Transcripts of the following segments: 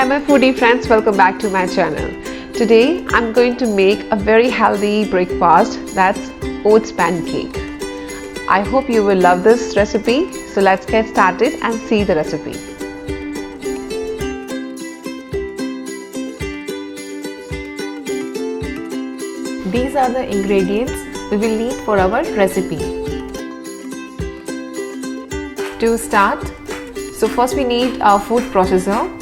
Hi my foodie friends, welcome back to my channel. Today I'm going to make a very healthy breakfast, that's oats pancake. I hope you will love this recipe. So let's get started and see the recipe. These are the ingredients we will need for our recipe. To start, so first we need a food processor.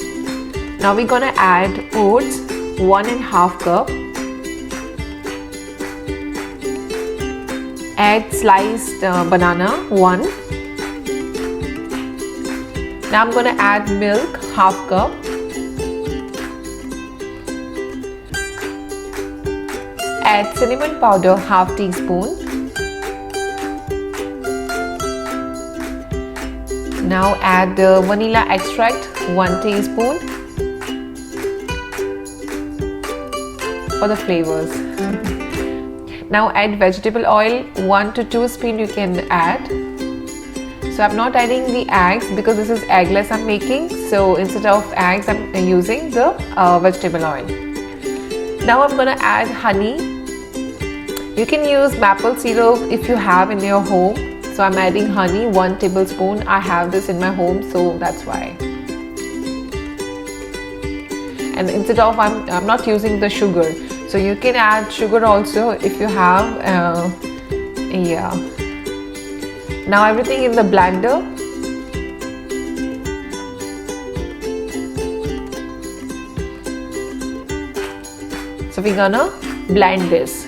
Now we're gonna add oats, 1½ cup. Add sliced banana, 1. Now I'm gonna add milk, ½ cup. Add cinnamon powder, ½ teaspoon. Now add vanilla extract, 1 teaspoon for the flavors. Now add vegetable oil, 1 to 2 spoon you can add. So I'm not adding the eggs because this is eggless I'm making. So instead of eggs I'm using the vegetable oil. Now I'm gonna add honey. You can use maple syrup if you have in your home. So I'm adding honey, 1 tablespoon. I have this in my home, so that's why. And instead of I'm not using the sugar. So you can add sugar also if you have. Yeah. Now everything in the blender. So we're gonna blend this.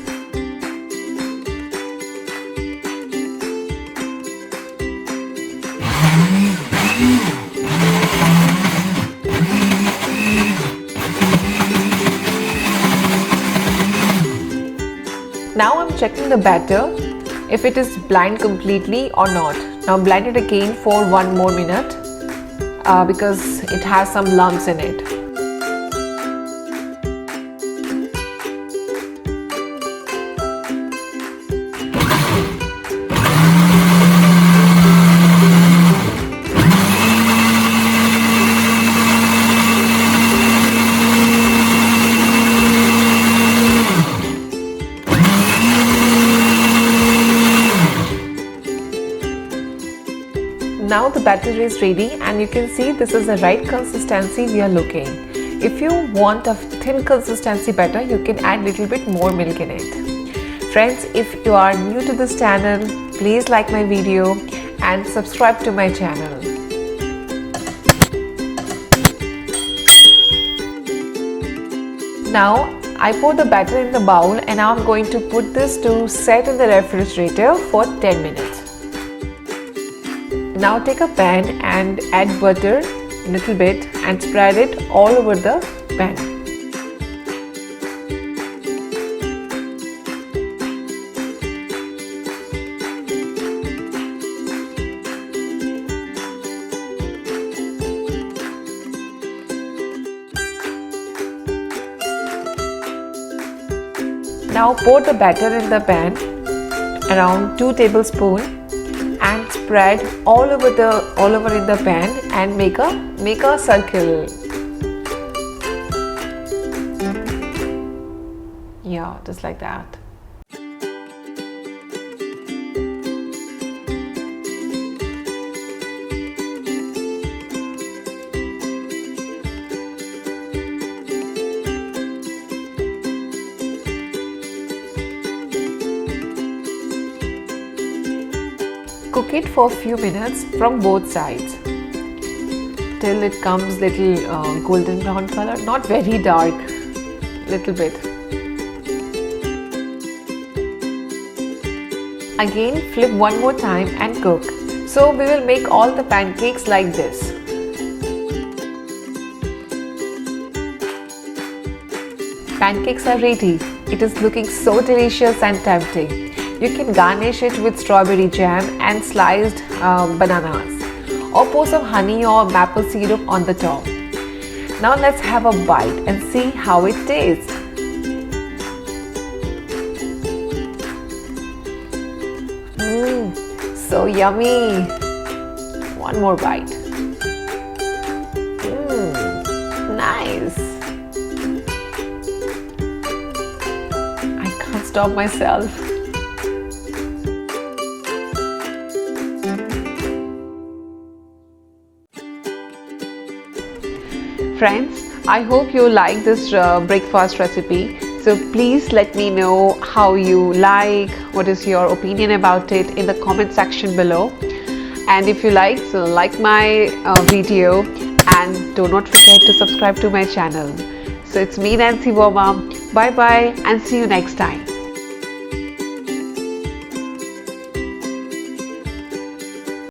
Now I'm checking the batter if it is blend completely or not. Now blend it again for 1 more minute because it has some lumps in it. Now the batter is ready and you can see this is the right consistency we are looking. If you want a thin consistency batter, you can add little bit more milk in it. Friends, if you are new to this channel, please like my video and subscribe to my channel. Now I pour the batter in the bowl and now I'm going to put this to set in the refrigerator for 10 minutes. Now take a pan and add butter a little bit and spread it all over the pan. Now pour the batter in the pan, around 2 tablespoons. And spread all over in the pan and make a circle. Yeah, just like that. Cook it for a few minutes from both sides till it comes little golden brown color, not very dark, little bit. Again flip one more time and cook. So we will make all the pancakes like this. Pancakes are ready. It is looking so delicious and tempting. You can garnish it with strawberry jam and sliced bananas, or pour some honey or maple syrup on the top. Now let's have a bite and see how it tastes. So yummy! One more bite. Nice! guys. I can't stop myself. Friends, I hope you like this breakfast recipe. So please let me know how you like, what is your opinion about it in the comment section below. And if you like, so like my video and do not forget to subscribe to my channel. So it's me, Nancy Boma. Bye bye and see you next time.